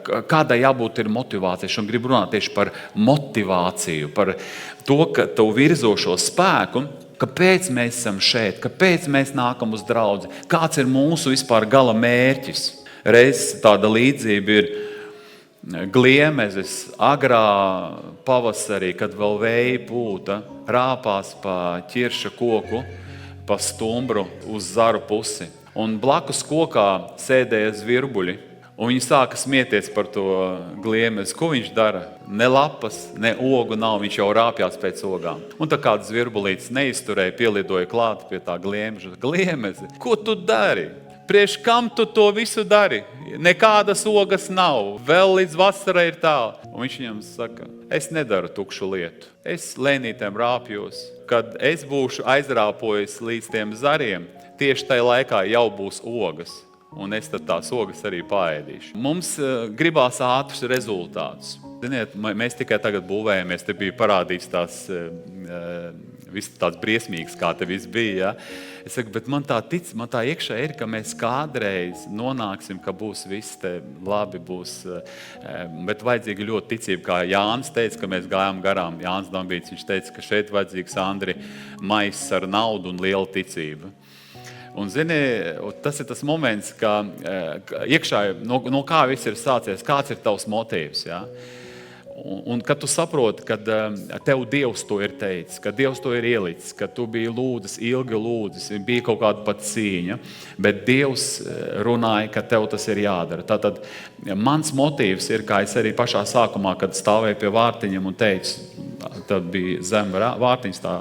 kādai jābūt ir motivācija. Un gribu runāt tieši par motivāciju, par to, ka to virzošo spēku, kāpēc mēs esam šeit, kāpēc mēs nākam uz draudzi, kāds ir mūsu vispār gala mērķis. Reiz tāda līdzība ir gliemezes agrā pavasarī, kad vēl vēja pūta, rāpās pa ķirša koku, pa stumbru uz zaru pusi. Un blakus kokā sēdēja zvirbuļi, un viņi sāka smieties par to gliemezi. Ko viņš dara? Ne lapas, ne ogu nav, viņš jau rāpjās pēc ogām. Un tā kāds zvirbulītis neizturēja, pielidoja klāt pie tā gliemezi. Ko tu dari? Priekš kam tu to visu dari? Nekādas ogas nav, vēl līdz vasarai ir tālu. Un viņš viņam saka, es nedaru tukšu lietu. Es lēnītēm rāpjos. Kad es būšu aizrāpojis līdz tiem zariem, tieši tajā laikā jau būs ogas. Un es tad tās ogas arī paēdīšu. Mums gribās ātrus rezultātus. Ziniet, mēs tikai tagad būvējamies, te bija parādīts tās viss tāds briesmīgs, kā te viss bija. Ja? Es saku, bet man tā iekšā ir, ka mēs kādreiz nonāksim, ka būs viss te labi, būs, bet vajadzīga ļoti ticība, kā Jānis teica, ka mēs gājām garām. Jānis Dambīts, viņš teica, ka šeit vajadzīgs, Andri, maiss ar naudu un liela ticība. Un, zini, tas ir tas moments, ka iekšā, no kā viss ir sācies, kāds ir tavs motīvs, ja? Un kad tu saproti, ka tev Dievs to ir teicis, ka Dievs to ir ielicis, ka tu biji lūdzis, ilgi lūdzis, bija kaut kāda pat cīņa, bet Dievs runāja, ka tev tas ir jādara. Tātad mans motīvs ir, kā es arī pašā sākumā, kad stāvēju pie vārtiņiem un teicu, tad bija zem vārtiņas tā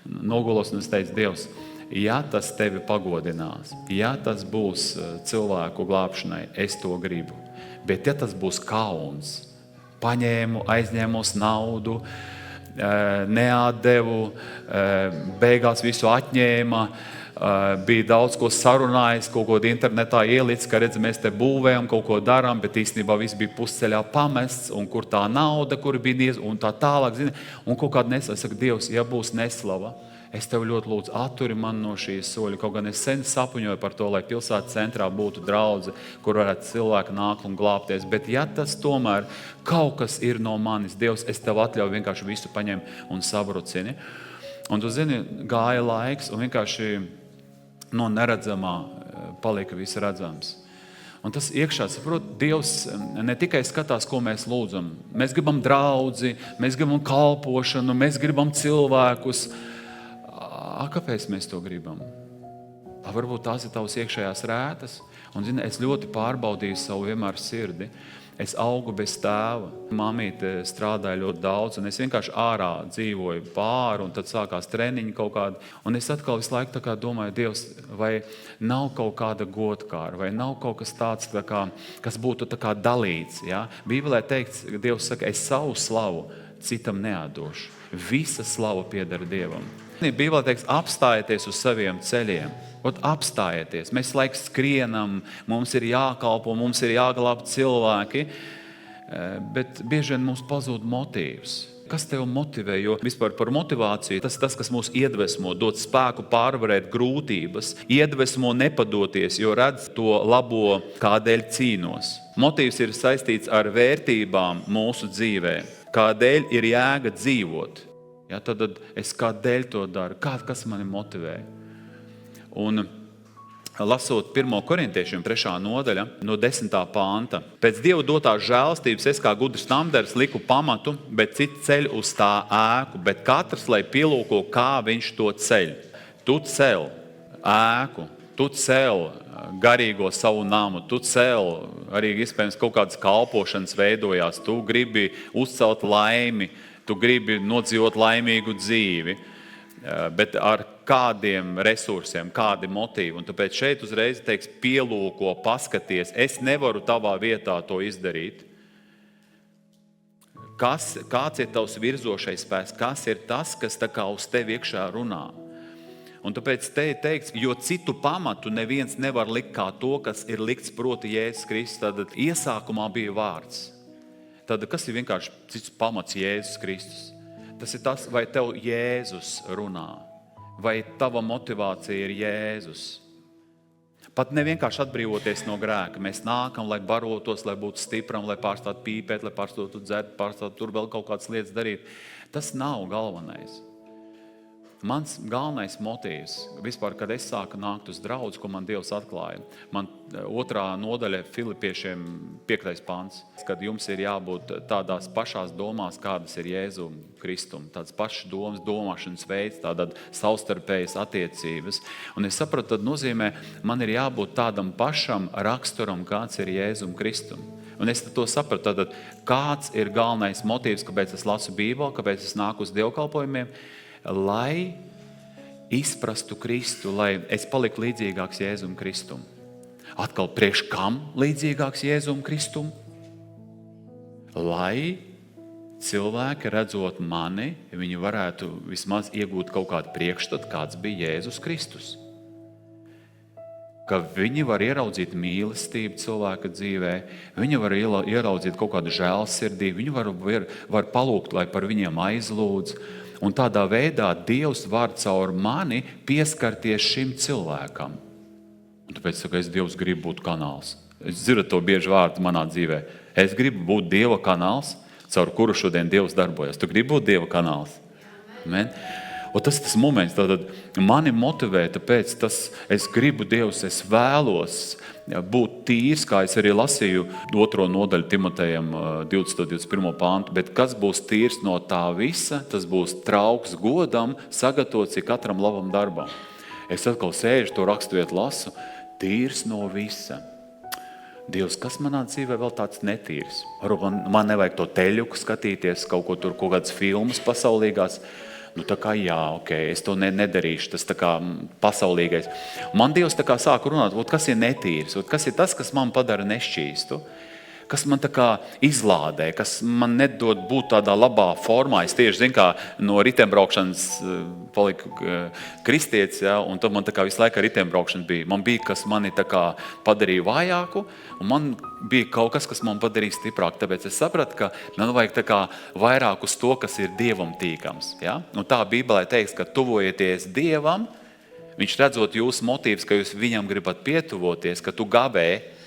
nogulos, un es teicu, Dievs, ja tas tevi pagodinās, ja tas būs cilvēku glābšanai, es to gribu. Bet ja tas būs kauns, paņēmu, aizņēmos naudu, neatdevu, beigās visu atņēma, bija daudz ko sarunājis, kaut ko internetā ielicis, ka redz, mēs te būvējam, kaut ko darām, bet īstenībā viss bija pusceļā pamests, un kur tā nauda, kur bija un tā tālāk, zini, un kaut kāda neslava. Es saku, Dievs, ja būs neslava, es tev ļoti lūdzu, atturi man no šīs soļa. Kaut gan es sen sapuņoju par to, lai pilsētas centrā būtu draudze, kur varētu cilvēki nākt un glābties. Bet ja tas tomēr kaut kas ir no manis, Dievs, es tev atļauju vienkārši visu paņem un sabrucini. Un tu zini, gāja laiks un vienkārši no neredzamā palika viss redzams. Un tas iekšā, saprot, Dievs ne tikai skatās, ko mēs lūdzam. Mēs gribam draudzi, mēs gribam kalpošanu, mēs gribam cilvēkus. Kāpēc mēs to gribam? Varbūt tās ir tavas iekšējās rētas. Un, zini, es ļoti pārbaudīju savu vienmēr sirdi. Es augu bez tēva. Mamīte strādāja ļoti daudz, un es vienkārši ārā dzīvoju pāri, un tad sākās treniņi kaut kādi. Un es atkal visu laiku tā kā domāju, Dievs, vai nav kaut kāda godkāra, vai nav kaut kas tāds, tā kā, kas būtu tā kā dalīts. Ja? Bībelē teikts, Dievs saka, es savu slavu citam neatdošu. Visa slava pieder Dievam. Bībelē teiks, apstājieties uz saviem ceļiem. Apstājieties. Mēs laiks skrienam, mums ir jākalpo, mums ir jāglāb cilvēki, bet bieži vien mums pazūd motīvs. Kas tev motivē? Jo vispār par motivāciju, tas, kas mūs iedvesmo, dod spēku pārvarēt grūtības, iedvesmo nepadoties, jo redz to labo, kādēļ cīnos. Motīvs ir saistīts ar vērtībām mūsu dzīvē. Kādēļ ir jēga dzīvot? Ja, tad es kādēļ to daru? Kas mani motivē? Un lasot 1. korintiešiem 3. nodaļa no 10. panta. Pēc Dieva dotās žēlastības es kā gudrs tamders liku pamatu, bet citi ceļ uz tā ēku, bet katrs, lai pielūko, kā viņš to ceļ. Tu cel ēku, tu cel garīgo savu namu, tu cel arī iespējams kaut kādas kalpošanas veidojās, tu gribi uzcelt laimi, tu gribi nodzīvot laimīgu dzīvi, bet ar kādiem resursiem, kādi motīvi. Un tāpēc šeit uzreiz teiks, pielūko, paskaties, es nevaru tavā vietā to izdarīt. Kāds ir tavs virzošais spēks? Kas ir tas, kas tā kā uz tevi iekšā runā? Un tāpēc te teikts, jo citu pamatu neviens nevar likt kā to, kas ir likts proti Jēzus Kristus. Tad iesākumā bija vārds. Tad kas ir vienkārši cits pamats Jēzus Kristus? Tas ir tas, vai tev Jēzus runā, vai tava motivācija ir Jēzus. Pat nevienkārši atbrīvoties no grēka. Mēs nākam, lai barotos, lai būtu stipram, lai pārstātu pīpēt, lai pārstātu dzert, pārstātu tur vēl kaut kādas lietas darīt. Tas nav galvenais. Mans galvenais motīvs, vispār, kad es sāku nākt uz draudzi, ko man Dievs atklāja, man 2. nodaļa Filipiešiem 5. pants, kad jums ir jābūt tādās pašās domās, kādas ir Jēzum Kristum, tādas pašas domas, domāšanas veids, tādas savstarpējas attiecības. Un es sapratu, tad nozīmē, man ir jābūt tādam pašam raksturam, kāds ir Jēzum Kristum. Un es to sapratu, tātad, kāds ir galvenais motīvs, kāpēc es lasu Bībeli, kāpēc es nāku uz dievkalpojumiem, lai izprastu Kristu, lai es paliku līdzīgāks Jēzum Kristum. Atkal priekš kam līdzīgāks Jēzum Kristum? Lai cilvēki, redzot mani, viņi varētu vismaz iegūt kaut kādu priekšstatu, kāds bija Jēzus Kristus. Ka viņi var ieraudzīt mīlestību cilvēka dzīvē, viņi var ieraudzīt kaut kādu žēlsirdību, viņi var palūgt, lai par viņiem aizlūdz. Un tādā veidā Dievs var caur mani pieskarties šim cilvēkam. Un tāpēc es Dievs gribu būt kanāls. Es dzirdu to bieži vārdu manā dzīvē. Es gribu būt Dieva kanāls, caur kuru šodien Dievs darbojas. Tu gribi būt Dieva kanāls? Amen. Un tas moments, tātad mani motivē, tāpēc es gribu Dievs, es vēlos būt tīrs, kā es arī lasīju 2. nodaļu Timotejam 20.21. pantu, bet kas būs tīrs no tā visa, tas būs trauks godam, sagatavots katram labam darbam. Es atkal sēžu, to raksturvietu lasu, tīrs no visa. Dievs, kas manā dzīvē vēl tāds netīrs? Man nevajag to teļuku skatīties, kaut ko tur, kaut kādas filmas pasaulīgās. Nu tā kā jā, es to nedarīšu, tas tā kā pasaulīgais. Man Dievs tā kā sāk runāt, kas ir netīrs, kas ir tas, kas man padara nešķīstu, kas man tā kā izlādē, kas man nedod būt tādā labā formā. Es tieši zinu, kā no ritembraukšanas paliku kristietis, ja, un tad man tā kā visu laiku ritembraukšana bija. Man bija, kas mani tā kā padarīja vājāku, un man bija kaut kas man padarīja stiprāku. Tāpēc es sapratu, ka man vajag tā kā vairāk uz to, kas ir Dievam tīkams. Ja? Un tā Bībelē teiks, ka tuvojieties Dievam, viņš redzot jūsu motīvus, ka jūs viņam gribat pietuvoties, ka tu gavē,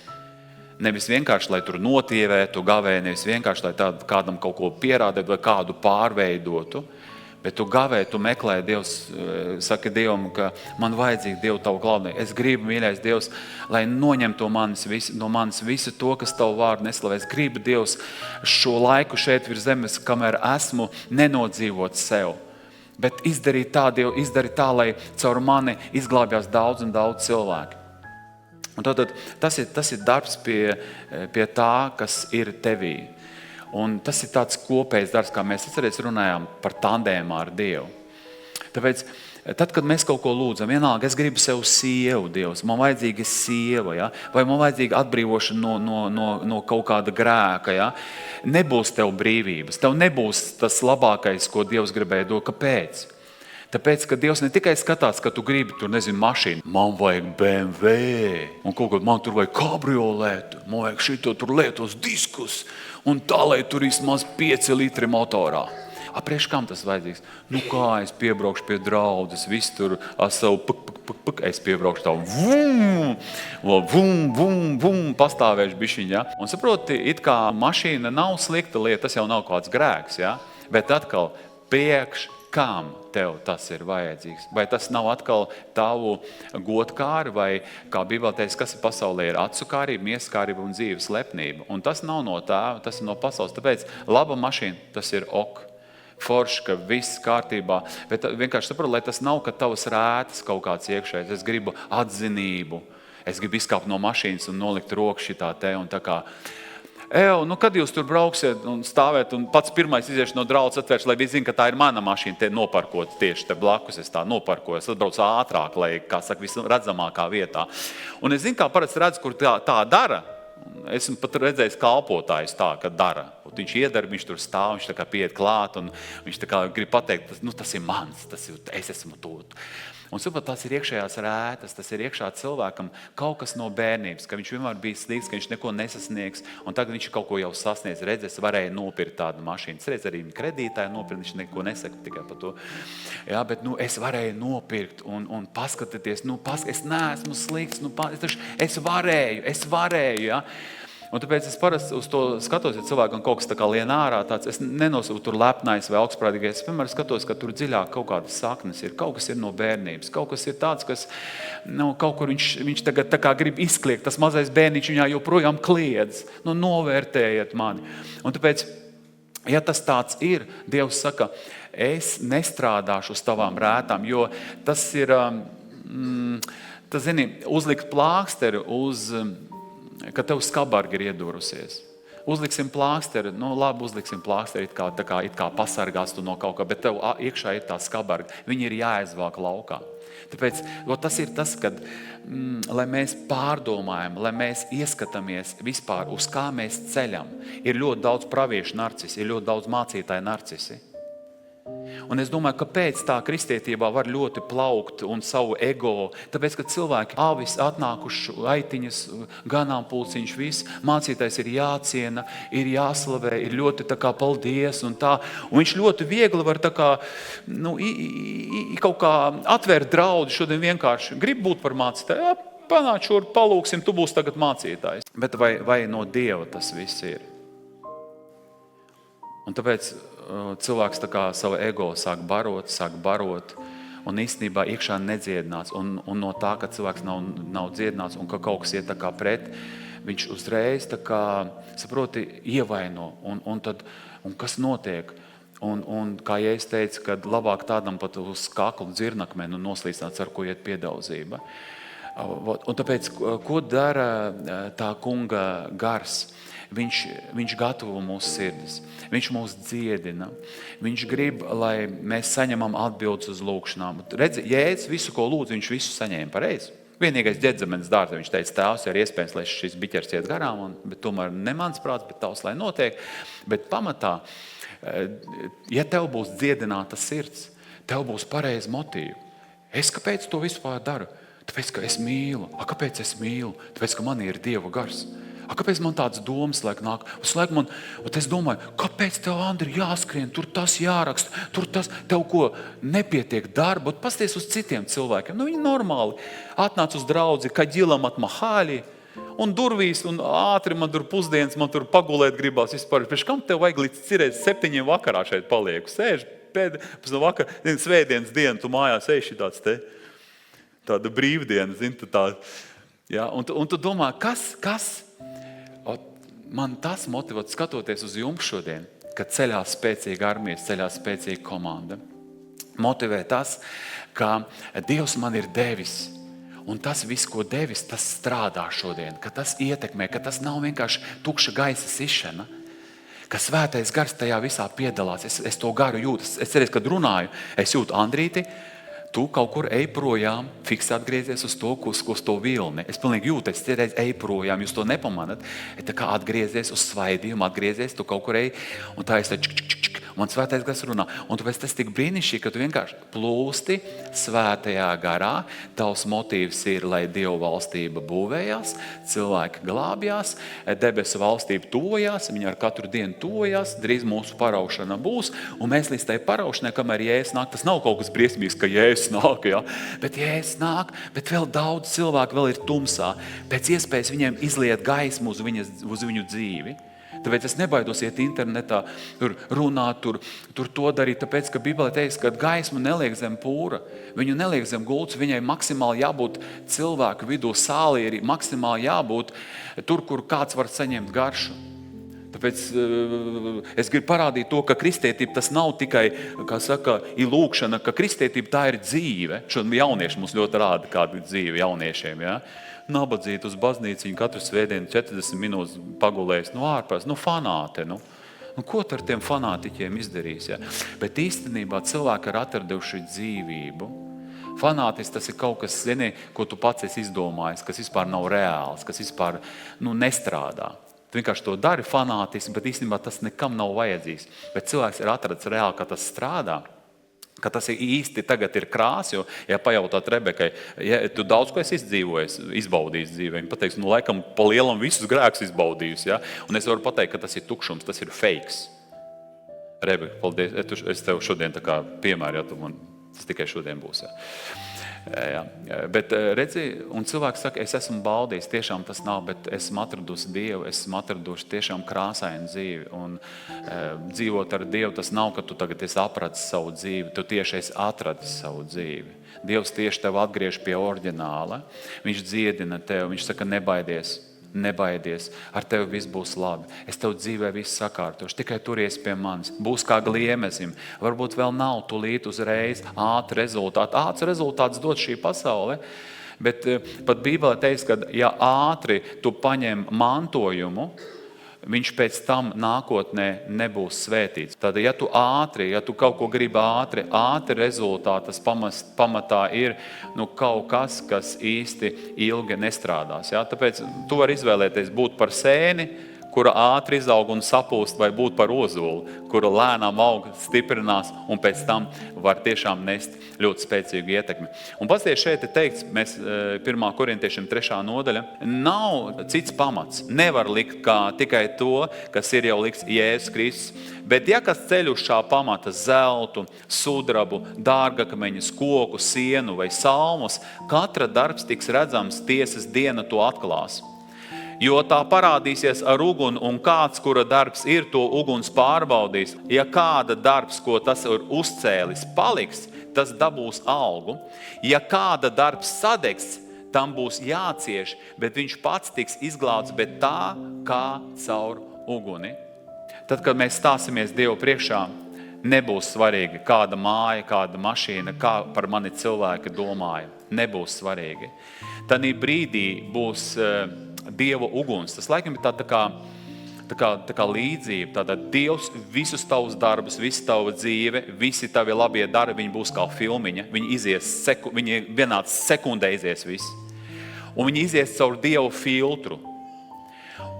nevis vienkārši, lai tur notievētu, gavē, nevis vienkārši, lai kādam kaut ko pierādētu vai kādu pārveidotu, bet tu gavē, tu meklē, Dievs, saka Dievam, ka man vajadzīgi Dievu tavu klaunē. Es gribu, mīļais Dievs, lai noņem no manis visu to, kas tavu vārdu neslavē. Es gribu, Dievs, šo laiku šeit virs zemes, kamēr esmu nenodzīvot sev. Bet izdari tā, lai caur mani izglābjās daudz un daudz cilvēki. Un tātad tas ir darbs pie tā, kas ir tevī. Un tas ir tāds kopējs darbs, kā mēs runājām par tandēmu ar Dievu. Tāpēc, tad, kad mēs kaut ko lūdzam, vienalga, es gribu sev sievu, Dievs, man vajadzīga sieva, ja? Vai man vajadzīga atbrīvošana no kaut kāda grēka, ja? Nebūs tev brīvības, tev nebūs tas labākais, ko Dievs gribēja dot. Kāpēc? Tāpēc, ka Dievs ne tikai skatās, ka tu gribi tur, mašīnu. Man vajag BMW, un kaut kad man tur vajag kabriolētu, man vajag šito tur lietos diskus, un tā, lai tur vismaz 5 litri motorā. Priekš kam tas vajadzīgs? Nu kā, es piebraukšu pie draudzes, viss tur ar savu es piebraukšu tā, pastāvēšu bišķiņ, ja? Un saproti, it kā mašīna nav slikta lieta, tas jau nav kāds grēks, ja? Bet atkal, priekš kam tev tas ir vajadzīgs? Vai tas nav atkal tavu godkāri, vai, kā Bībelē teiks, kas ir pasaulē, ir acukārība, mieskārība un dzīves lepnība. Un tas nav no tā, tas ir no pasaules. Tāpēc laba mašīna, tas ir ok. Forši, ka viss kārtībā. Bet vienkārši saprotu, lai tas nav, ka tavas rētas kaut kāds iekšējs. Es gribu atzinību. Es gribu izkāpt no mašīnas un nolikt roku šitā te un tā kā. Kad jūs tur brauksiet un stāvēt un pats pirmais iziešu no draudzes atvērš, lai viņi zina, ka tā ir mana mašīna, te noparkot tieši te blakus, es tā noparkoju, es atbraucu ātrāk, lai, kā saka, visredzamākā vietā. Un es zinu, kā parasti redzu, kur tā dara. Esmu pat redzējis kalpotājus tā, ka dara. kaut. Viņš iedara, viņš tur stāv, viņš tā kā pieiet klāt, un viņš tā kā grib pateikt, tas ir mans, es esmu to. Un saprot, tās ir iekšējās rētas, tas ir iekšā cilvēkam kaut kas no bērnības, ka viņš vienmēr bija slīgs, ka viņš neko nesasniegs, un tagad viņš kaut ko jau sasniedz. Redz, es varēju nopirkt tādu mašīnu. Redz, arī kredītāji nopirkt, viņš neko nesaka tikai par to. Jā, bet es varēju nopirkt un paskatieties, es neesmu slīgs, es varēju, jā. Un tāpēc es parasti uz to skatos, ja cilvēkam kaut kas tā kā lien ārā, es nenosūtu tur lepnais vai augstprātīgais. Es vienmēr skatos, ka tur dziļāk kaut kādas saknes ir. Kaut kas ir no bērnības, kaut kas ir tāds, kas kaut kur viņš tagad tā kā grib izkliegt. Tas mazais bērniņš viņā joprojām kliedz. Novērtējiet mani. Un tāpēc, ja tas tāds ir, Dievs saka, es nestrādāšu uz tavām rētām, jo tas ir, uzlikt plāksteri uz... ka tev skabarga ir iedurusies. Uzliksim plāksteri, labi, uzliksim plāksteri, it kā pasargās tu no kaut kā, bet tev iekšā ir tā skabarga. Viņi ir jāizvāk laukā. Tāpēc tas ir tas, kad, lai mēs pārdomājam, lai mēs ieskatāmies vispār, uz kā mēs ceļam. Ir ļoti daudz praviešu narcisi, ir ļoti daudz mācītāju narcisi. Un es domāju, kāpēc tā kristietībā var ļoti plaukt un savu ego, tāpēc, ka cilvēki avis atnākuši aitiņas, ganāmpulciņš, viss, mācītājs ir jāciena, ir jāslavē, ir ļoti tā kā paldies un tā. Un viņš ļoti viegli var tā kā, kaut kā atvērt draudi šodien vienkārši. Grib būt par mācītāju, jā, panāc šur, palūksim, tu būsi tagad mācītājs. Bet vai no Dieva tas viss ir? Un tāpēc cilvēks tā kā savu ego sāk barot, un īstenībā iekšā nedziedināts. Un no tā, ka cilvēks nav dziedināts un ka kaut kas iet tā kā pret, viņš uzreiz tā kā, saproti, ievaino. Un kas notiek? Un kā ja es teicu, kad labāk tādam pat uz kaklu dzirnakmeni un noslīcināts, ar ko iet piedauzība. Un tāpēc, ko dara tā kunga gars? Viņš gatavo mūsu sirdis, viņš mūs dziedina, viņš grib, lai mēs saņemam atbildes uz lūkšanām. Redzi, Jēzus visu, ko lūdz, viņš visu saņēma pareizi. Vienīgais Ģedzemenes dārza, viņš teica, tēvs, ir iespējams, lai šis biķers iet garām, bet tomēr ne mans prāts, bet tavs, lai notiek. Bet pamatā, ja tev būs dziedināta sirds, tev būs pareizi motīvi. Es kāpēc to vispār daru? Tāpēc, ka es mīlu. Kāpēc es mīlu? Tāpēc, ka man ir Dieva gars. Kāpēc man tāds domas nāk? Es domāju, kāpēc tev, Andri, jāskrien, tur tas jāraksta, tur tas, tev ko nepietiek darba, pasties uz citiem cilvēkiem. Viņi normāli atnāc uz draudzi, ka ģilam atmahāļi, un durvīs, un ātri man tur pusdienas, man tur pagulēt gribās vispār. Pēc kam tev vajag līdz cirēt 7 vakarā šeit palieku? Sēž pēc no vakar, svētdienas dienu, tu mājās ej šitāds te, tāda brīvdiena, tu tā, jā, un tu domā, kas? Man tas motivē, skatoties uz jums šodien, kad ceļās spēcīga armijas, ceļās spēcīga komanda. Motivē tas, ka Dievs man ir devis, un tas viss, ko devis, tas strādā šodien, ka tas ietekmē, ka tas nav vienkārši tukša gaisa sišana, ka svētais gars tajā visā piedalās. Es to garu jūtu. Es cerēju, kad runāju, es jūtu Andrīti, tu kaut kur ej projām, fiks atgriezies uz to vilni. Es pilnīgi jūtu, es cerēju, ej projām, jūs to nepamanat. Tā kā atgriezies uz svaidījumu, atgriezies, tu kaut kur ej, un tā es tā man svētais gars runā. Un tāpēc tas tik brīnišķīgi, ka tu vienkārši plūsti svētajā garā. Tavs motīvs ir, lai Dieva valstība būvējās, cilvēki glābjās, debesu valstība tuvojās, viņi ar katru dienu tuvojās, drīz mūsu paraušana būs, un mēs līdz tai paraušanai, kamēr Jēzus nāk, tas nav kaut kas briesmīgs, ka Jēzus nāk, ja? Bet Jēzus nāk, bet vēl daudz cilvēku vēl ir tumsā. Pēc iespējas viņiem izliet gaismu uz viņu dzīvi. Tāpēc es nebaidos iet internetā, tur runāt, tur to darīt, tāpēc, ka Bībelē teiks, ka gaismu neliek zem pūra, viņu neliek zem gultas, viņai maksimāli jābūt cilvēku vidū, sālī ir maksimāli jābūt tur, kur kāds var saņemt garšu. Tāpēc es gribu parādīt to, ka kristietība tas nav tikai, kā saka, ir lūkšana, ka kristietība tā ir dzīve. Šodien jaunieši mums ļoti rāda kādu dzīvi jauniešiem, ja? Nabadzīt uz baznīciņu katru svētdienu 40 minūtes pagulējis, ārpēc, fanāte, ko tu ar tiem fanātiķiem izdarīs, ja? Bet īstenībā cilvēki ir atraduši dzīvību. Fanātis tas ir kaut kas, ko tu pats esi izdomājis, kas vispār nav reāls, kas vispār nestrādā. Tu vienkārši to dari fanātiski, bet īstenībā tas nekam nav vajadzīgs. Bet cilvēks ir atradis reāli, ka tas strādā, ka tas īsti tagad ir krās, jo, ja pajautāt Rebekai, ja tu daudz ko esi izbaudījis dzīvē, viņa pateiks, laikam pa lielam visus grēkus izbaudījusi, ja? Un es varu pateikt, ka tas ir tukšums, tas ir fakes. Rebeka, paldies, es tev šodien tā kā piemēru, ja tas tikai šodien būs, ja. Jā. Bet redzi, un cilvēks saka, es esmu baudījis, tiešām tas nav, bet esmu atradusi Dievu, esmu atraduši tiešām krāsainu dzīvi, un dzīvot ar Dievu, tas nav, ka tu tagad esi apradis savu dzīvi, tu tieši esi atradis savu dzīvi. Dievs tieši tev atgriež pie oriģināla, viņš dziedina tev, viņš saka, nebaidies, ar tevi viss būs labi. Es tev dzīvē viss sakārtošu, tikai turies pie manis. Būs kā gliemezim. Varbūt vēl nav tulīt uzreiz ātrs rezultāts dod šī pasaule, bet pat Bībelē teiks, ka ja ātri tu paņem mantojumu, viņš pēc tam nākotnē nebūs svētīts. Tad, ja tu kaut ko gribi ātri rezultātas pamatā ir kaut kas īsti ilgi nestrādās. Ja? Tāpēc tu vari izvēlēties būt par sēni, kura ātri izaug un sapūst, vai būt par ozoli, kura lēnām aug, stiprinās un pēc tam var tiešām nest ļoti spēcīgu ietekmi. Un pasties šeit ir teikts, mēs 1. korintiešiem 3. nodaļa, nav cits pamats. Nevar likt kā tikai to, kas ir jau likts Jēzus Kristus. Bet ja kas ceļ uz šā pamata zeltu, sudrabu, dārgakmeņus, koku, sienu vai salmus, katra darbs tiks redzams, tiesas diena to atklās. Jo tā parādīsies ar uguni, un kāds, kura darbs ir, to uguns pārbaudīs. Ja kāda darbs, ko tas ir uzcēlis, paliks, tas dabūs algu. Ja kāda darbs sadegs, tam būs jācieš, bet viņš pats tiks izglābts, bet tā kā caur uguni. Tad, kad mēs stāsimies Dievu priekšā, nebūs svarīgi, kāda māja, kāda mašīna, kā par mani cilvēki domāja. Nebūs svarīgi. Tanī brīdī būs Dieva uguns. Tas laikam ir tā kā līdzība. Tātad Dievs visus tavus darbus, visu tavu dzīve, visi tavi labie darbi, viņi būs kā filmiņa. Viņi vienā sekundē izies visi. Un viņi izies caur Dievu filtru.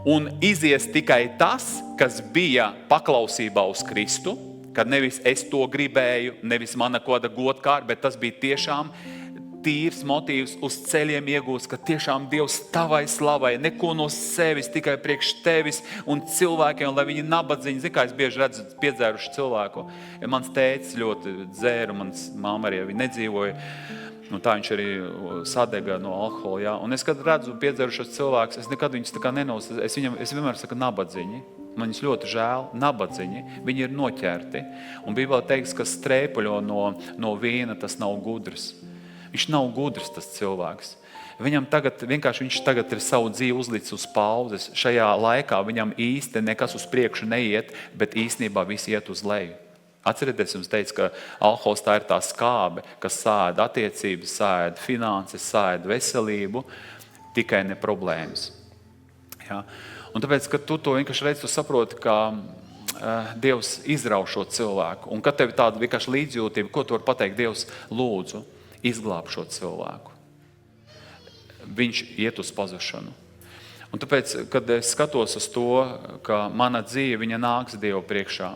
Un izies tikai tas, kas bija paklausībā uz Kristu, kad nevis es to gribēju, nevis mana koda godkārt, bet tas bija tiešām tīrs motīvs uz ceļiem iegūst, ka tiešām Dievs tavai slavai, neko no sevis, tikai priekš tevis un cilvēkiem, lai viņi nabadzīņi. Zini, kā es bieži redzu piedzēruši cilvēku. Ja mans tētis ļoti dzēra, mans mamma arī nedzīvoja, tā viņš arī sadega no alkohola. Ja? Un es, kad redzu piedzērušos cilvēkus, es nekad viņus tā kā nenosaucu. Es vienmēr saku nabadzīņi. Man viņus ļoti žēl, nabadzīņi, viņi ir noķerti. Un Bībelē teiks, ka strēpuļo no vīna, tas nav gudrs. Viņš nav gudrs, tas cilvēks. Viņš tagad ir savu dzīvi uzlicis uz pauzes. Šajā laikā viņam īsti nekas uz priekšu neiet, bet īstenībā viss iet uz leju. Atcerieties, jums teicu, ka alkohols tā ir tā skābe, kas sēda attiecības, sēda finanses, sēda veselību, tikai ne problēmas. Ja? Un tāpēc, kad tu to vienkārši redzi, tu saproti, ka Dievs izrauj šo cilvēku. Un kad tev tāda vienkārši līdzjūtība, ko tu vari pateikt, Dievs, lūdzu, izglāb šo cilvēku. Viņš iet uz pazušanu. Un tāpēc, kad es skatos uz to, ka mana dzīve, viņa nāks Dievu priekšā.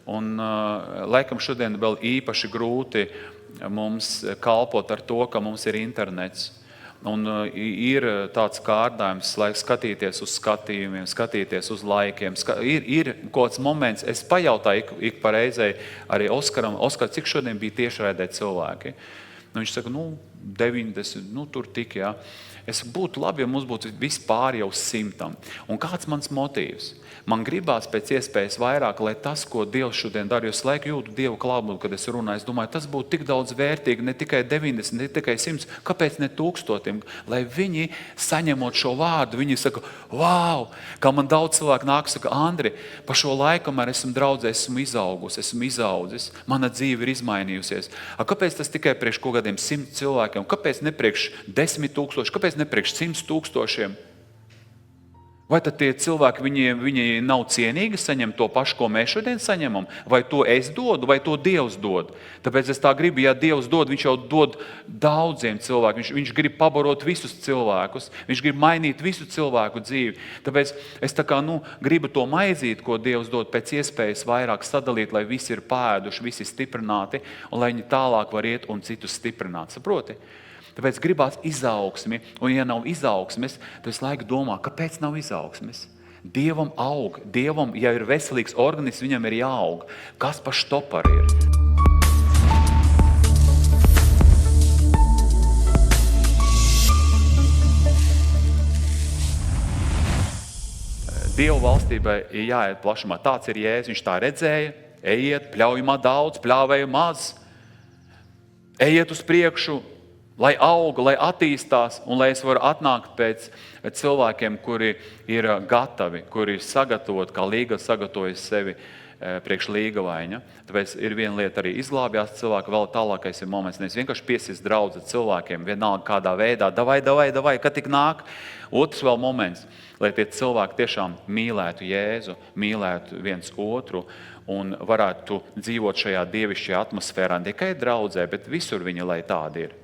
Un laikam šodien vēl īpaši grūti mums kalpot ar to, ka mums ir internets. Un ir tāds kārdājums, lai skatīties uz skatījumiem, skatīties uz laikiem. Ir kāds moments, es pajautāju ik pa reizei arī Oskaram, Oskar, cik šodien bija tiešraidē cilvēki? Viņš saka, 90, tur tik, jā. Es būtu labi, ja mums būtu vispār jau 100. Un kāds mans motīvs? Man gribās pēc iespējas vairāk, lai tas, ko Dievs šodien dara, jo es laiku jūtu Dievu klātbūtni, kad es runāju, es domāju, tas būtu tik daudz vērtīgi, ne tikai 90, ne tikai 100, kāpēc ne 1000, lai viņi, saņemot šo vārdu, viņi saka, wow, kā man daudz cilvēku nāk, saka, Andri, pa šo laiku, kamēr esmu draudzē, esmu izaudzis, mana dzīve ir izmainījusies. Kāpēc tas tikai priekš kaut kādiem 100 cilvēkiem? Kāpēc ne priekš 10 000? Kāpēc ne priekš 100 000? Vai tad tie cilvēki, viņi nav cienīgi saņemt to pašu, ko mēs šodien saņemam? Vai to es dodu, vai to Dievs dod? Tāpēc es tā gribu, ja Dievs dod, viņš jau dod daudziem cilvēkiem. Viņš grib pabarot visus cilvēkus. Viņš grib mainīt visu cilvēku dzīvi. Tāpēc es gribu to maizīti, ko Dievs dod, pēc iespējas vairāk sadalīt, lai visi ir pēduši, visi stiprināti, un lai viņi tālāk var iet un citus stiprināt. Saproti? Tāpēc gribās izaugsmi, un ja nav izaugsmes, tad es laiku domā, kāpēc nav izaugsmes? Dievam aug, Dievam, ja ir veselīgs organisms, viņam ir jāaug. Kas pa štopari ir? Dievu valstībai ir jāiet plašumā. Tāds ir Jēzus, viņš tā redzēja. Ejiet, pļaujumā daudz, pļāvēju maz. Ejiet uz priekšu, lai auga, lai attīstās, un lai es varu atnākt pēc cilvēkiem, kuri ir gatavi, kuri ir sagatavoti, kā līga sagatavojas sevi priekš līgavaiņa. Tāpēc ir viena lieta arī izglābjās cilvēku, vēl tālākais ir moments, nevis vienkārši piesist draudzi cilvēkiem, vienalga kādā veidā, davai, kad tik nāk. Otrs vēl moments, lai tie cilvēki tiešām mīlētu Jēzu, mīlētu viens otru, un varētu dzīvot šajā dievišķajā atmosfērā, ne tikai draudzē, bet visur viņi, lai tādi ir.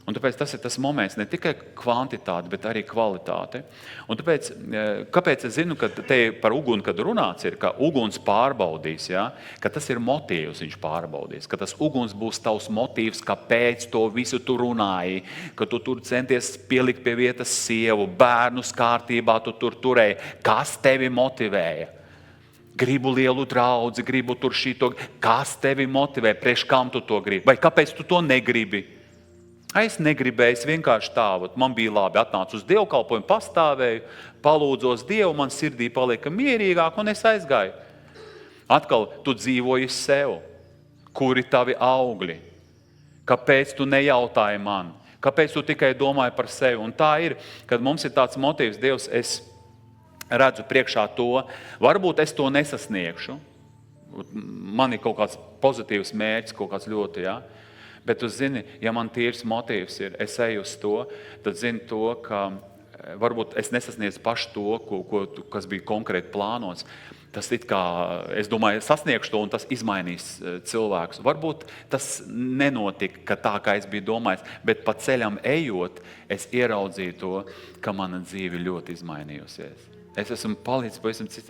Un tāpēc tas ir tas moments, ne tikai kvantitāte, bet arī kvalitāte. Un tāpēc, kāpēc es zinu, ka te par uguni, kad runāts ir, ka uguns pārbaudīs, ja? Ka tas ir motīvs viņš pārbaudīs, ka tas uguns būs tavs motīvs, kāpēc to visu tu runāji, ka tu tur centies pielikt pie vietas sievu, bērnus kārtībā tu tur turēji. Kas tevi motivēja? Gribu lielu draudzi, gribu tur šito. Kas tevi motivē? Priekš kam tu to gribi? Vai kāpēc tu to negribi? Es negribēju, es vienkārši tāvat. Man bija labi, atnācu uz dievkalpojumu, pastāvēju, palūdzos Dievu, man sirdī palika mierīgāk un es aizgāju. Atkal tu dzīvoji sev. Kuri tavi augļi? Kāpēc tu nejautāji man? Kāpēc tu tikai domāji par sevi? Un tā ir, kad mums ir tāds motīvs, Dievs, es redzu priekšā to, varbūt es to nesasniegšu. Man ir kaut kāds pozitīvs mērķis, kaut kāds ļoti, ja? Bet tu zini, ja man tīrs motīvs ir, es eju uz to, tad zini to, ka varbūt es nesasniedzu pašu to, kas bija konkrēti plānots. Tas it kā, es domāju, sasniegšu to un tas izmainīs cilvēkus. Varbūt tas nenotika, ka tā, kā es biju domājis, bet pa ceļam ejot, es ieraudzīju to, ka mana dzīve ļoti izmainījusies. Es esmu palicis pavisam cits.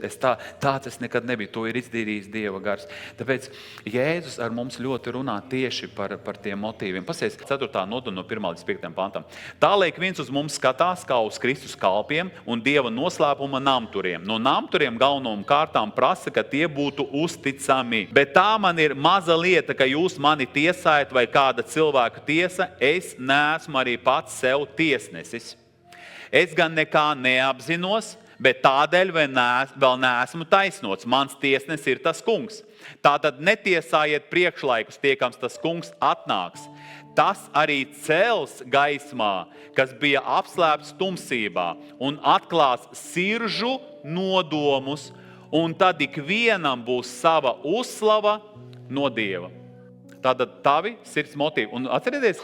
Tāds es nekad nebiju. To ir izdarījis Dieva gars. Tāpēc Jēzus ar mums ļoti runā tieši par tiem motīviem. Pasies 4. nodaļa no 1. līdz 5. pantam. Tā liek viens uz mums skatās kā uz Kristus kalpiem un Dieva noslēpuma namturiem. No namturiem galvenām kārtām prasa, ka tie būtu uzticami. Bet tā man ir maza lieta, ka jūs mani tiesājat vai kāda cilvēka tiesa. Es neesmu arī pats sev tiesnesis. Es gan nekā neapzinos, bet tādēļ vēl neesmu taisnots. Mans tiesnes ir tas kungs. Tātad netiesājiet priekšlaikus, tiekams tas kungs atnāks. Tas arī cels gaismā, kas bija apslēpts tumsībā, un atklās siržu nodomus, un tad ikvienam būs sava uzslava no Dieva. Tātad tavi sirds motīvi. Un atcerieties,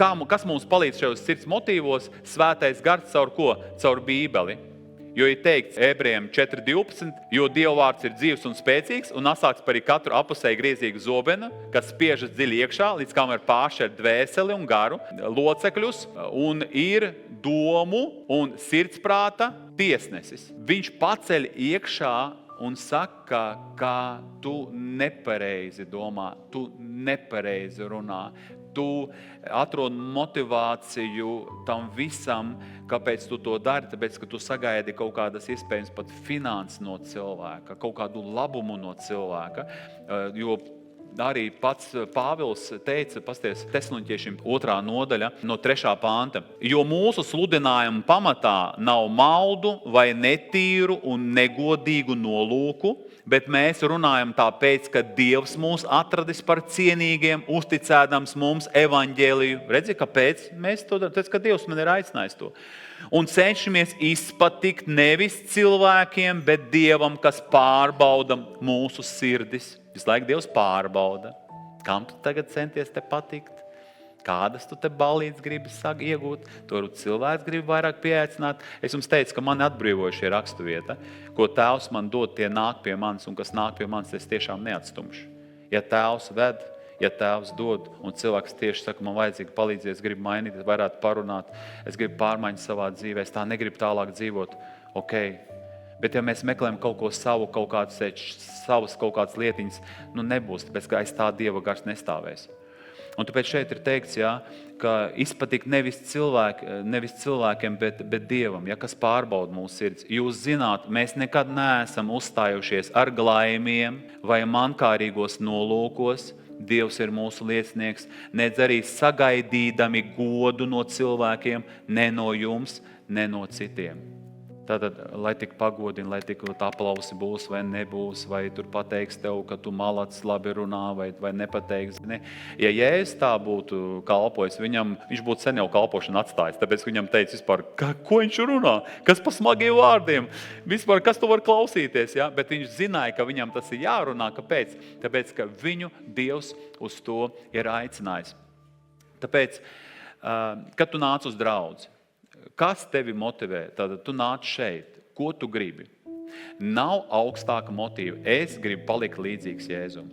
kas mums palīdz šajos sirds motīvos? Svētais gars caur ko? Caur Bībeli. Jo ir teikts Ebrejiem 4.12, jo Dieva vārds ir dzīvs un spēcīgs un asāks par katru apusēju griezīgu zobenu, kas spiežas dziļi iekšā, līdz kamēr pāršķir dvēseli un garu locekļus, un ir domu un sirdsprāta tiesnesis. Viņš paceļ iekšā un saka, ka tu nepareizi domā, tu nepareizi runā, tu atrod motivāciju tam visam, kāpēc tu to dari, tāpēc, ka tu sagaidi kaut kādas iespējams pat finanses no cilvēka, kaut kādu labumu no cilvēka, jo arī pats Pāvils teica, pasties Tesaloniķiešiem 2. nodaļa no 3. panta, jo mūsu sludinājuma pamatā nav maldu vai netīru un negodīgu nolūku, bet mēs runājam tāpēc, ka Dievs mūs atradis par cienīgiem, uzticēdams mums evaņģēliju. Redzi, kāpēc mēs to darām? Tāpēc, ka Dievs man ir aicinājis to. Un cenšamies izpatikt nevis cilvēkiem, bet Dievam, kas pārbauda mūsu sirdis. Visu laiku Dievs pārbauda. Kam tu tagad centies te patikt? Kādas tu te balītes gribi iegūt, to cilvēks grib vairāk pieaicināt. Es jums teicu, ka mani atbrīvoja šī rakstuvieta, ko Tēvs man dod, tie nāk pie manis, un kas nāk pie manis, es tiešām neatstumšu. Ja Tēvs ved, ja Tēvs dod, un cilvēks tieši saka, man vajadzīga palīdzība, es gribu mainīt, es varētu parunāt, es gribu pārmaiņas savā dzīvē, es tā negribu tālāk dzīvot, ok. Bet ja mēs meklējam kaut ko savu, kaut kādas lietiņas, nebūs, tāpēc, ka aiz tā Dieva gars nestāvēs. Un tāpēc šeit ir teikts, ka izpatīk nevis cilvēkiem, bet Dievam, kas pārbauda mūsu sirds. Jūs zināt, mēs nekad neesam uzstājušies ar glaimiem vai mankārīgos nolūkos. Dievs ir mūsu liecinieks, nedz arī sagaidīdami godu no cilvēkiem, ne no jums, ne no citiem. Tātad, lai tik pagodina, lai tik aplausi būs vai nebūs, vai tur pateiks tev, ka tu malacis labi runā, vai nepateiks. Ne? Ja Jēzus tā būtu kalpojis, viņš būtu sen jau kalpošanu atstājis, tāpēc viņam teica vispār, ko viņš runā, kas pa smagiem vārdiem, vispār, kas tu var klausīties, ja? Bet viņš zināja, ka viņam tas ir jārunā, kāpēc? Tāpēc, ka viņu Dievs uz to ir aicinājis. Tāpēc, kad tu nāc uz draudzi, kas tevi motivē? Tātad tu nāc šeit. Ko tu gribi? Nav augstāka motīva. Es gribu palikt līdzīgs Jēzum.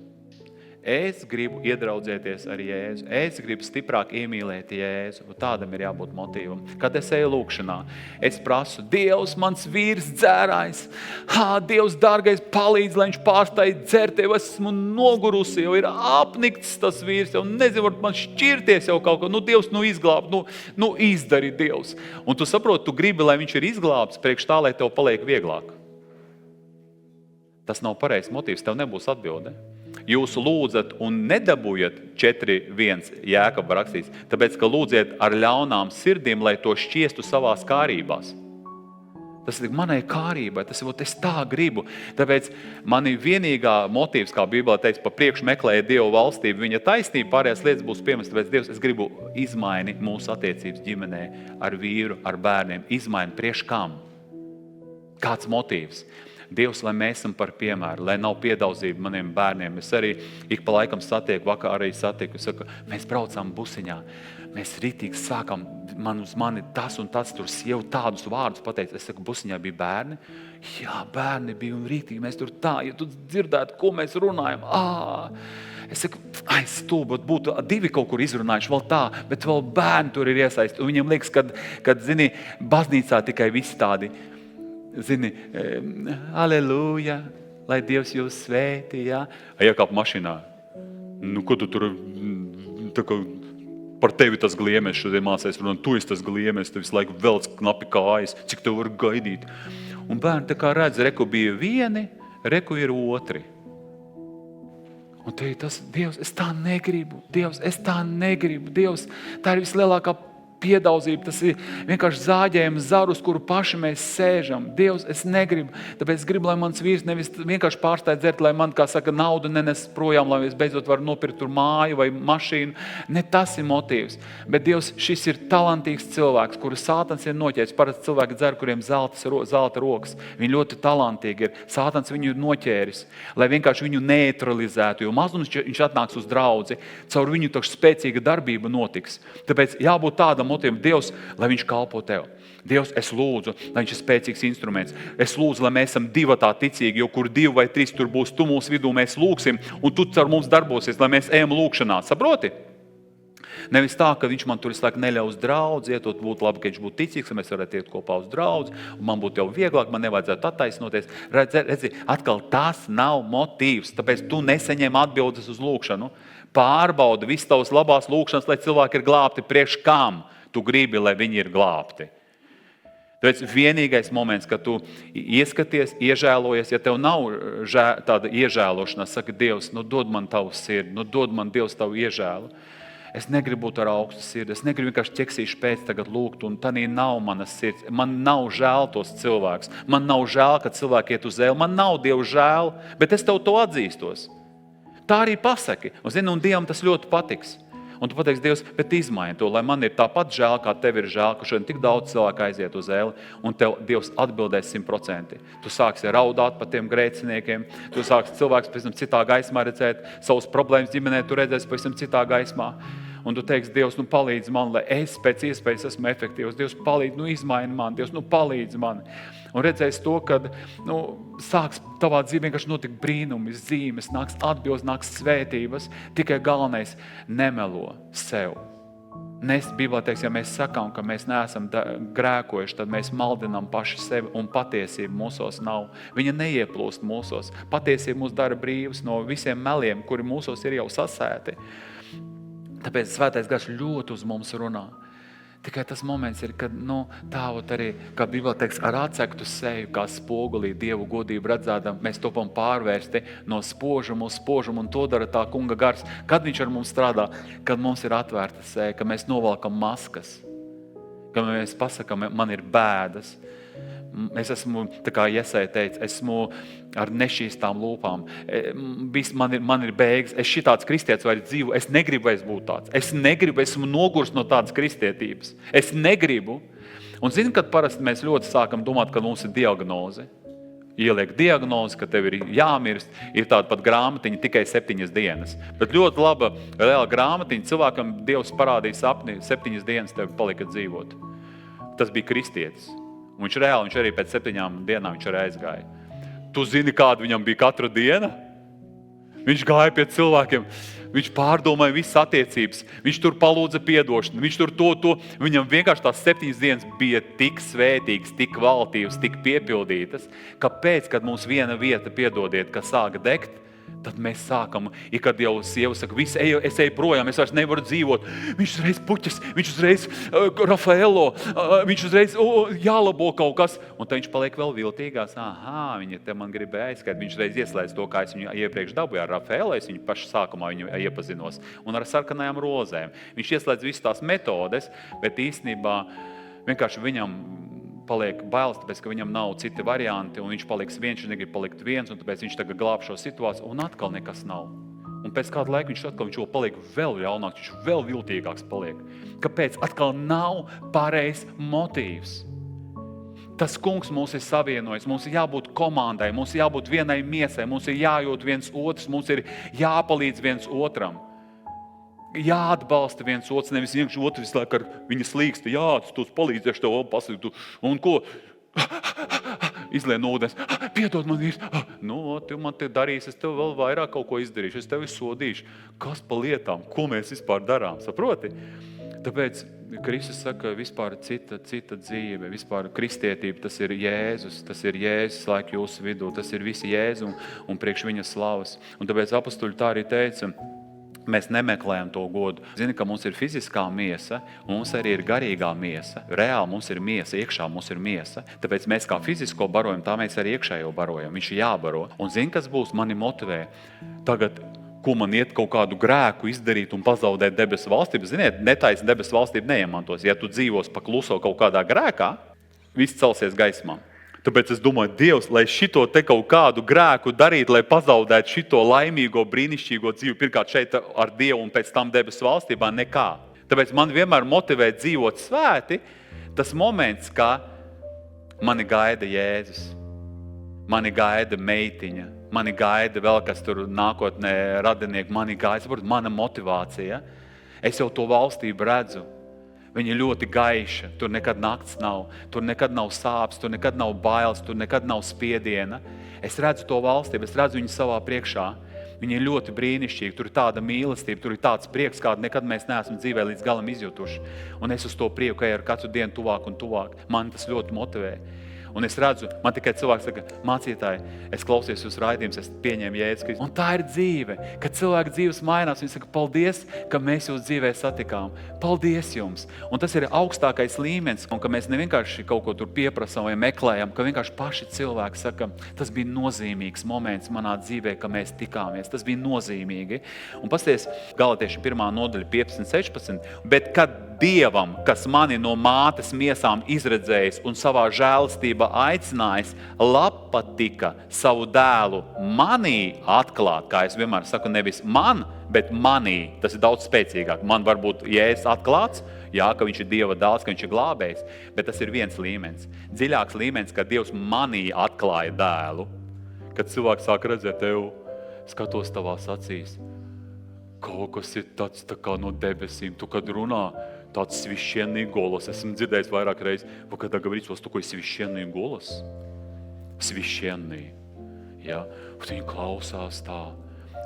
Es gribu iedraudzēties ar Jēzu. Es gribu stiprāk iemīlēt Jēzu. Tādam ir jābūt motīvam. Kad es eju lūkšanā, es prasu, Dievs, mans vīrs dzērājs. Dievs, dārgais, palīdz, lai viņš pārstāj dzert. Jau esmu nogurusi, jau ir apnikts tas vīrs. Jau nezinu, var man šķirties jau kaut ko. Dievs, izglāb. Izdari, Dievs. Un tu saproti, tu gribi, lai viņš ir izglābts priekš tā, lai tev paliek vieglāk. Tas nav pareizs motīvs, tev nebūs atbilde. Jūs lūdzat un nedabūjat 4.1 Jēkaba rakstīts, tāpēc, ka lūdziet ar ļaunām sirdīm, lai to šķiestu savās kārībās. Tas ir manai kārībai, tas ir, es tā gribu. Tāpēc mani vienīgā motīvs, kā Bībelē teiks, pa priekšu meklēja Dievu valstību, viņa taisnība, pārējās lietas būs piemest, tāpēc Dievs, es gribu izmaini mūsu attiecības ģimenē ar vīru, ar bērniem, izmaini priekš kam? Kāds motīvs? Dievs, lai mēs esam par piemēru, lai nav piedauzība maniem bērniem. Es arī ik pa laikam vakar arī satiku, saku, mēs braucām busiņā, mēs ritīgi sākam, uz mani tas un tas, tur sieva tādus vārdus pateica. Es saku, busiņā bija bērni? Jā, bērni bija un ritīgi, mēs tur tā, ja tu dzirdētu, ko mēs runājam. Es saku, stulbot, būtu 2 kaut kur izrunājuši, vēl tā, bet vēl bērni tur ir iesaisti. Un viņiem liekas, kad zini, baznīcā tikai visi tādi, zini, aleluja, lai Dievs jūs svētī, ja? Iekāp mašinā. Ko tu tur, tā kā par tevi tas gliemes šodien mācēs runāt, tu esi tas gliemes, tev visu laiku velc knapi kājas, cik tev var gaidīt. Un bērni tā kā redz, reku bija vieni, reku ir otri. Un te ir tas, Dievs, es tā negribu, Dievs, Dievs, tā ir vislielākā piedauzība, tas ir vienkārši zāģējumi zarus, kuru paši mēs sēžam. Dievs, es negribu, tāpēc es gribu, lai mans vīrs nevis vienkārši pārstāj dzert, lai man, kā saka, naudu nenes projām, lai es beidzot varu nopirkt tur māju vai mašīnu. Ne tas ir motīvs. Bet Dievs, šis ir talantīgs cilvēks, kuru Sātans ir noķēris. Parasti cilvēki dzer, kuriem zelta rokas. Viņi ļoti talantīgi ir. Sātans viņu ir noķēris, lai vienkārši viņu neutralizētu, jo mazums viņš atnāks uz draudzi, caur viņu taču spēcīga darbība notiks. Tāpēc jābūt tādam motīvam, Dievs, lai viņš kalpo tev. Dievs, es lūdzu, lai viņš ir spēcīgs instruments. Es lūdzu, lai mēs esam divatā ticīgi, jo kur 2 vai 3 tur būs, tu mūsu vidū mēs lūksim, un tu caur mums darbosies, lai mēs ejam lūkšanā. Saproti? Nevis tā, ka viņš man tur neļaus draudzi, ietot būtu labi, ka viņš būtu ticīgs, ka mēs varētu iet kopā uz draudzi, un man būtu jau vieglāk, man nevajadzētu attaisnoties. Redzi, atkal tas nav motīvs, tāpēc tu nesaņem atbildes uz lūkšanu. Pārbauda visu tavas labās lūkšanas, lai cilvēki ir glābti priekš kam tu gribi, lai viņi ir glābti. Tāpēc vienīgais moments, kad tu ieskaties, iežēlojies, ja tev nav tāda iežēlošanās, saka, Dievs, dod man tavu sirdi, dod man, Dievs, tavu iežēlu. Es negribu būt ar augstu sirdi, es negribu vienkārši ķeksīšu pēc tagad lūgt, un tanī nav manas sirds. Man nav žēl tos cilvēkus, man nav žēl, kad cilvēki iet uz ēli, man nav Dievu žēl, bet es tev to atzīstos. Tā arī pasaki, un Dievam tas ļoti patiks. Un tu pateiksi, Dievs, bet izmaini to, lai man ir tāpat žēl, kā tev ir žēl, ka šodien tik daudz cilvēku aiziet uz ēli, un tev Dievs atbildēs 100%. Tu sāksi raudāt par tiem grēciniekiem, tu sāksi cilvēks pēc tam citā gaismā redzēt, savus problēmas ģimenē tu redzēsi pēc tam citā gaismā. un tu teiksi, Dievs, palīdz man, lai es pēc iespējas esmu efektīvs. Dievs, palīdz, izmaini man, Dievs, palīdz man. Un redzēs to, kad sāks tavā dzīvē vienkārši notikt brīnumi, zīmes, nāks atbildes, nāks svētības. Tikai galvenais nemelo sev. Bībelē teiks, ja mēs sakām, ka mēs neesam grēkojuši, tad mēs maldinām paši sevi un patiesība mūsos nav. Viņa neieplūst mūsos. Patiesība mūs dara brīvs no visiem meliem, kuri mūsos ir jau sasēti. Tāpēc Svētais Gars ļoti uz mums runā. Tikai tas moments ir, kad tāvot arī, kā Bībelē teiks, ar atsektu seju, kā spogulī Dievu godību redzēdam, mēs topam pārvērsti no spožuma uz spožumu, un to dara tā Kunga Gars. Kad viņš ar mums strādā? Kad mums ir atvērta seja, kad mēs novalkam maskas, kad mēs pasakam, man ir bēdas. Es esmu, tā kā Jesai teica, esmu ar nešķīstām lūpām. Man ir beigas. Es šitāds kristietis vairs dzīvu. Es negribu vairs būt tāds. Es negribu, esmu nogurs no tādas kristietības. Es negribu. Un zini, kad parasti mēs ļoti sākam domāt, ka mums ir diagnoze. Ieliek diagnozi, ka tev ir jāmirst. Ir tāda pat grāmatiņa tikai 7 dienas. Bet ļoti laba reāla grāmatiņa. Cilvēkam Dievs parādīja sapni, 7 dienas tev palika dzīvot. Tas bija kristietis. Un viņš arī pēc 7 dienām viņš arī aizgāja. Tu zini, kāda viņam bija katra diena? Viņš gāja pie cilvēkiem, viņš pārdomāja visas attiecības, viņš tur palūdza piedošanu, viņš tur to. Viņam vienkārši tās 7 dienas bija tik svētīgas, tik kvalitatīvas, tik piepildītas, kāpēc, kad mums viena vieta piedodiet, kas sāka degt, tad mēs sākam, kad jau sieva saka, es eju projām, es vairs nevaru dzīvot. Viņš uzreiz puķis, viņš uzreiz Rafaelo, viņš uzreiz jālabo kaut kas. Un tad viņš paliek vēl viltīgās. Viņa te man gribēja aizskait. Viņš uzreiz ieslēdz to, kā es viņu iepriekš dabūju ar Rafaelo, es viņu pašu sākumā viņu iepazinos. Un ar sarkanajām rozēm. Viņš ieslēdz visas tās metodes, bet īstenībā vienkārši viņam paliek bailes, tāpēc, ka viņam nav citi varianti, un viņš paliks viens, viņš negrib palikt viens, un tāpēc viņš tagad glāb šo situāciju, un atkal nekas nav. Un pēc kāda laika viņš paliek vēl ļaunāks, viņš vēl viltīgāks paliek. Kāpēc? Atkal nav pareizs motīvs. Tas Kungs mūs ir savienojis, mums ir jābūt komandai, mums ir jābūt vienai miesai, mums ir jājūt viens otrs, mums ir jāpalīdz viens otram. Jāatbalsta viens otrs, nevis vienkārši otrs visu laiku ar viņa slīksti. Jā, tu palīdzēšu tev vēl pasaka, un ko? Izlien ūdens. Piedod man ir. Tu man te darīsi, es tev vēl vairāk kaut ko izdarīšu, es tevi sodīšu. Kas pa lietām? Ko mēs vispār darām? Saproti? Tāpēc Kristus saka, vispār cita dzīve, vispār kristietība, tas ir Jēzus laik jūsu vidū, tas ir visi Jēzu un priekš viņa slavas. Un tāpēc apostuļi tā arī teica, mēs nemeklējam to godu. Zini, ka mums ir fiziskā miesa, un mums arī ir garīgā miesa. Reāli mums ir miesa, iekšā mums ir miesa. Tāpēc mēs kā fizisko barojam, tā mēs arī iekšējo barojam. Viņš ir jābaro. Un zini, kas būs? Mani motivē tagad, ko man iet kaut kādu grēku izdarīt un pazaudēt debesu valstību. Ziniet, netaisni debesu valstību neiemantos. Ja tu dzīvos pa kluso kaut kādā grēkā, viss celsies gaismā. Tāpēc es domāju, Dievs, lai šito te kaut kādu grēku darīt, lai pazaudētu šito laimīgo, brīnišķīgo dzīvi, pirmkārt šeit ar Dievu un pēc tam debesu valstībā, nekā. Tāpēc man vienmēr motivē dzīvot svēti tas moments, ka mani gaida Jēzus, mani gaida meitiņa, mani gaida vēl kas tur nākotnē radinieki, mani gaida, saprot, mana motivācija. Es jau to valstību redzu. Viņa ir ļoti gaiša, tur nekad nakts nav, tur nekad nav sāpes, tur nekad nav bailes, tur nekad nav spiediena. Es redzu to valstību, es redzu viņu savā priekšā. Viņa ir ļoti brīnišķīga, tur ir tāda mīlestība, tur ir tāds prieks, kādu nekad mēs neesam dzīvē līdz galam izjutuši. Un es uz to prieku eju ar katru dienu tuvāk un tuvāk. Man tas ļoti motivē. Un es redzu, man tikai cilvēks saka, mācītāji, es klausījos jūs raidījumus, es pieņēmu Jēzus Kristu. Un tā ir dzīve, kad cilvēka dzīves mainās. Viņi saka, paldies, ka mēs jūs dzīvē satikām. Paldies jums. Un tas ir augstākais līmenis, un ka mēs nevienkārši kaut ko tur pieprasām vai meklējam, ka vienkārši paši cilvēki saka, tas bija nozīmīgs moments manā dzīvē, ka mēs tikāmies. Tas bija nozīmīgi. Un pasties, Galatiešiem 1. nodaļa 15-16, bet kad Dievam, kas mani no mātes miesām izredzējis un savā žēlastībā aicinājis, patika savu dēlu manī atklāt, kā es vienmēr saku, nevis man, bet manī. Tas ir daudz spēcīgāk. Man varbūt Jēzus atklāts, jā, ka viņš ir Dieva dēls, ka viņš ir glābējs, bet tas ir viens līmenis. Dziļāks līmenis, kad Dievs manī atklāja dēlu. Kad cilvēks sāk redzēt tev, skatos tavās acīs. kaut kas ir tāds tā kā no debesīm. Tu, kad runā, tāds священный голос. Esmu dzirdējis vairāk reizes, вы когда говорите, у вас такой священный голос. Священный. Ja? Viņi klausās tā.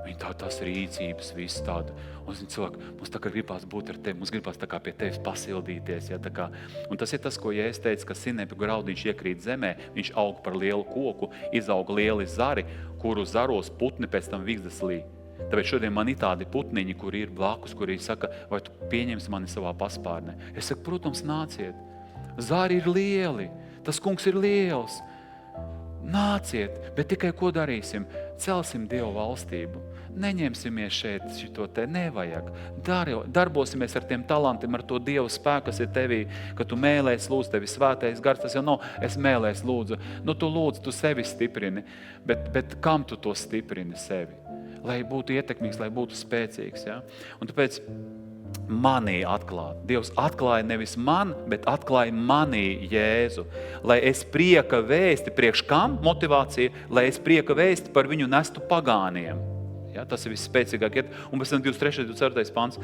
Viņi tās rīcības, viss tāda. Un cilvēki, mums tā kā gribās būt ar tevi, mums gribās tā kā pie tevis pasildīties. Ja, tā kā. Un tas ir tas, ko Jēzus teica, ka sinepju graudiņš iekrīt zemē, viņš aug par lielu koku, izaug lieli zari, kuru zaros putni pēc tam vigzdas lī. Tāpēc šodien man ir tādi putniņi, kuri ir blakus, kuri saka, vai tu pieņemsi mani savā paspārnē. Es saku, protams, nāciet. Zari ir lieli, tas kungs ir liels. Nāciet, bet tikai ko darīsim? Celsim Dievu valstību. Neņemsimies šeit šito te, nevajag. Darbosimies ar tiem talantiem, ar to Dievu spēku, kas ir tevī, ka tu mēlēs lūdzu tevi svētais gars, tas jau nav, es mēlēs lūdzu. Nu, tu lūdzu, tu sevi stiprini, bet kam tu to stiprini sevi? Lai būtu ietekmīgs, lai būtu spēcīgs, ja? Un tāpēc manī atklāt. Dievs atklāja nevis man, bet atklāja manī Jēzu. Lai es prieka vēsti, priekš kam motivācija, lai es prieka vēsti par viņu nestu pagāniem. Ja, tas ir visspēcīgāk. Un pēc tam 23. 24. pants.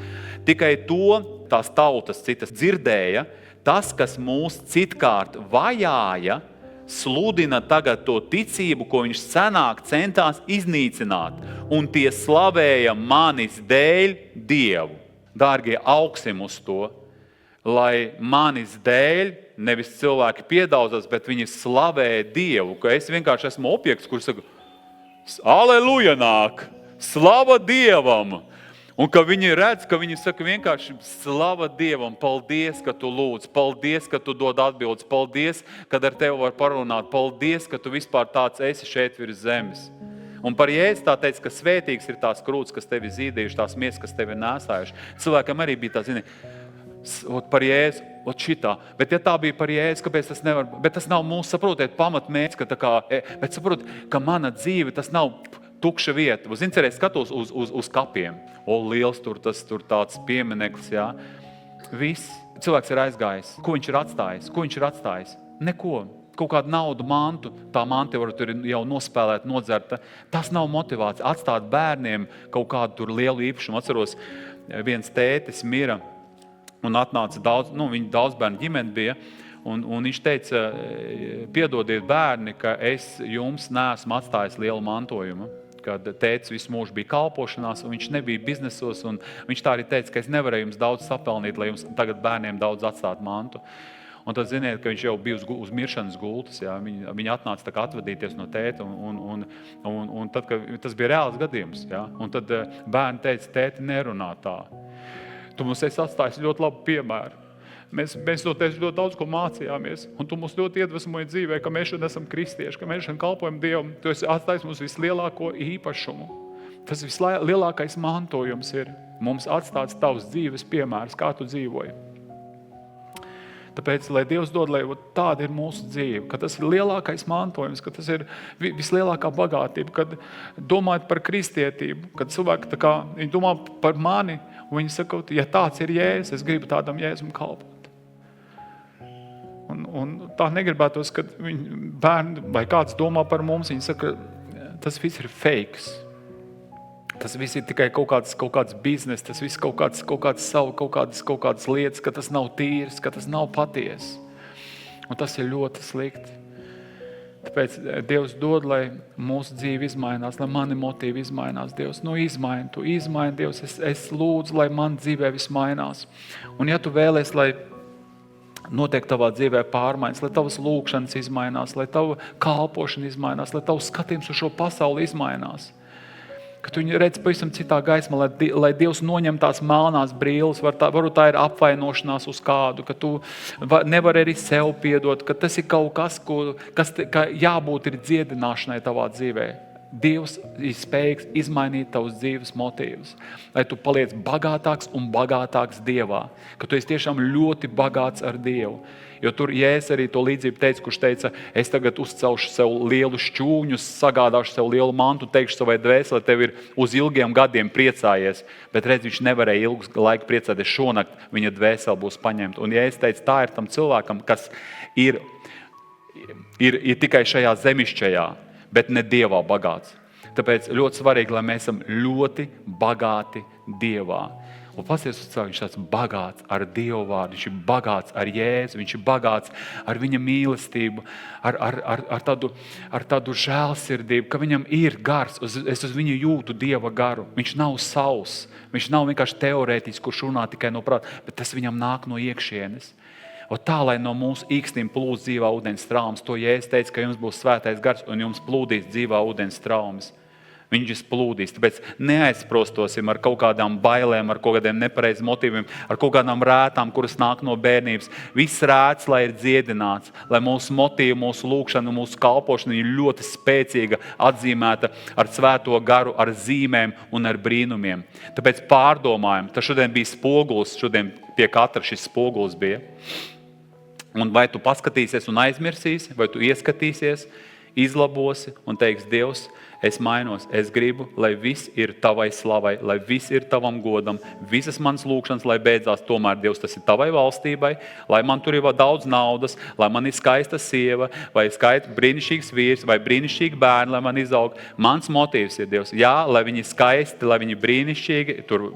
Tikai to tās tautas citas dzirdēja, tas, kas mūs citkārt vajāja, sludina tagad to ticību, ko viņš senāk centās iznīcināt, un tie slavēja manis dēļ Dievu. Dārgie, augsim uz to, lai manis dēļ nevis cilvēki piedaudzas, bet viņi slavē Dievu, ka es vienkārši esmu objekts, kurš saka, aleluja nāk, slava Dievam. Un ka viņi redz, ka viņi saka vienkārši slava Dievam, paldies, ka tu lūdz, paldies, ka tu dod atbildes, paldies, kad ar tevi var parunāt, paldies, ka tu vispār tāds esi šeit virs zemes. Un par Jēzu tā teica, ka svētīgs ir tās krūts, kas tevi zīdījuši, tās miesas, kas tevi nēsājuši. Cilvēkam arī bija tā, zini, par Jēzu, šitā. Bet ja tā bija par Jēzu, kāpēc tas nevar? Bet tas nav mūsu, saprotiet, pamatmērķis, ka tā kā, bet saprotiet, ka mana dzīve, tas nav tukša vieta. Zini, cerēs, skatos uz kapiem. Liels tur tāds piemineklis, jā. Viss. Cilvēks ir aizgājis. Ko viņš ir atstājis? Neko. Kaut kādu naudu, mantu, tā manta var tur jau nospēlēt, nodzerta. Tas nav motivācija. Atstāt bērniem kaut kādu tur lielu īpašumu. Atceros, viens tētis mira un atnāca viņa daudz bērnu ģimeni bija, un viņš teica, piedodiet bērni, ka es jums neesmu atstājis lielu mantojumu. Kad tētis visu mūžu bija kalpošanās, un viņš nebija biznesos, un viņš tā arī teica, ka es nevarēju jums daudz sapelnīt, lai jums tagad bērniem daudz atstāt mantu. Un tad ziniet, ka viņš jau bija uz miršanas gultas, jā, viņi atnāca tā kā atvadīties no tēta, un tad, kad tas bija reāls gadījums, jā, un tad bērni teica, tēti, nerunā tā. Tu mums esi atstājis ļoti labu piemēru. Mēs no tevis ļoti daudz ko mācījāmies, un tu mums ļoti iedvesmoji dzīvē, ka mēs šodien esam kristieši, ka mēs šodien kalpojam Dievam. Tu esi atstājis mums vislielāko īpašumu. Tas vislielākais mantojums ir mums atstāts tavs dzīves piemērs, kā tu dzīvoji. Tāpēc, lai Dievs dod, lai tāda ir mūsu dzīve, ka tas ir lielākais mantojums, ka tas ir vislielākā bagātība, kad domājot par kristietību, kad cilvēki tā kā, viņi domā par mani, un viņi saka, ja tāds ir Jēzus, es gribu tādam Jēzum kalpot. Un tā negribētos, kad bērni vai kāds domā par mums, viņi saka, tas viss ir fakes. Tas viss ir tikai kaut kāds biznes, tas viss kaut kādas lietas, ka tas nav tīrs, ka tas nav patiesi. Un tas ir ļoti slikti. Tāpēc Dievs dod, lai mūsu dzīve izmainās, lai mani motīvi izmainās. Dievs, izmaini, tu izmaini, Dievs, es lūdzu, lai man dzīvē viss mainās. Un ja tu vēlies, lai notiek tavā dzīvē pārmaiņas, lai tavas lūkšanas izmainās, lai tava kalpošana izmainās, lai tavs skatījums uz šo pasauli izmainās. Ka tu viņu redz pavisam citā gaismā, lai Dievs noņem tās melnās brīles, varbūt tā ir apvainošanās uz kādu, ka tu nevari arī sev piedot, ka tas ir kaut kas, kas jābūt ir dziedināšanai tavā dzīvē. Dievs ir spējīgs izmainīt tavus dzīves motīvus, lai tu paliec bagātāks un bagātāks Dievā, ka tu esi tiešām ļoti bagāts ar Dievu. Jo tur Jēzus arī to līdzību teica, kurš teica, es tagad uzcelšu sev lielu šķūņus, sagādāšu sev lielu mantu, teikšu savai dvēselē, tev ir uz ilgiem gadiem priecājies, bet redz, viņš nevarēja ilgus laiku priecāties, šonakt viņa dvēsele būs paņemta. Un Jēzus teica, tā ir tam cilvēkam, kas ir tikai šajā zemišķajā, bet ne Dievā bagāts. Tāpēc ļoti svarīgi, lai mēs esam ļoti bagāti Dievā. Un pasties uz cilvēku, viņš tāds bagāts ar Dievu vārdu, viņš ir bagāts ar Jēzu, viņš ir bagāts ar viņa mīlestību, ar tādu žēlsirdību, ka viņam ir gars, es uz viņu jūtu Dieva garu. Viņš nav savs, viņš nav vienkārši teorētiski, kurš runā tikai no prāta, bet tas viņam nāk no iekšienes. Un tā, lai no mūsu īkstīm plūst dzīvā ūdens traumas, to Jēzus teica, ka jums būs svētais gars un jums plūdīs dzīvā ūdens traumas. Viņš plūdīs, tāpēc neaizprostosim ar kaut kādām bailēm, ar kaut kādiem nepareiziem motīviem, ar kaut kādām rētām, kuras nāk no bērnības. Viss rēts, lai ir dziedināts, lai mūsu motīvi, mūsu lūkšana, mūsu kalpošana ir ļoti spēcīga, atzīmēta ar svēto garu, ar zīmēm un ar brīnumiem. Tāpēc pārdomājam, tas šodien bija spogulis, šodien pie katra šis spogulis bija. Un vai tu paskatīsies un aizmirsīsi, vai tu ieskatīsies, izlabosi un teiks, Dievs, es mainos, es gribu, lai viss ir tavai slavai, lai viss ir tavam godam, visas manas lūkšanas, lai beidzās, tomēr, Dievs, tas ir tavai valstībai, lai man tur ir daudz naudas, lai man ir skaista sieva, vai brīnišķīgs vīrs, vai brīnišķīgi bērni, lai man izaug. Mans motīvs ir, Dievs, jā, lai viņi skaisti, lai viņi brīnišķīgi, tur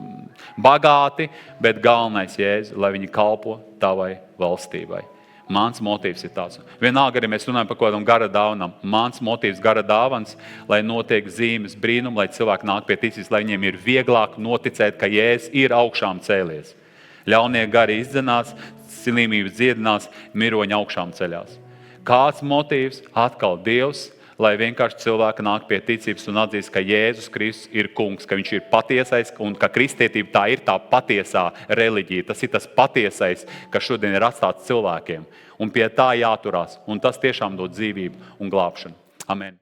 bagāti, bet galvenais, Jēzu, lai viņi kalpo tavai valstībai. Mans motīvs ir tāds. Vienalga, arī mēs runājam par kaut kādam gara dāvanam. Mans motīvs gara dāvans, lai notiek zīmes brīnum, lai cilvēki nāk pie ticības, lai viņiem ir vieglāk noticēt, ka Jēzus ir augšām cēlies. Ļaunie gari izdzenās, slimības dziedinās, miroņi augšām ceļās. Kāds motīvs? Atkal Dievs, lai vienkārši cilvēki nāk pie ticības un atzīst, ka Jēzus Kristus ir kungs, ka viņš ir patiesais un ka kristietība tā ir tā patiesā reliģija. Tas ir tas patiesais, kas šodien ir atstāts cilvēkiem. Un pie tā jāturās. Un tas tiešām dod dzīvību un glābšanu. Amen.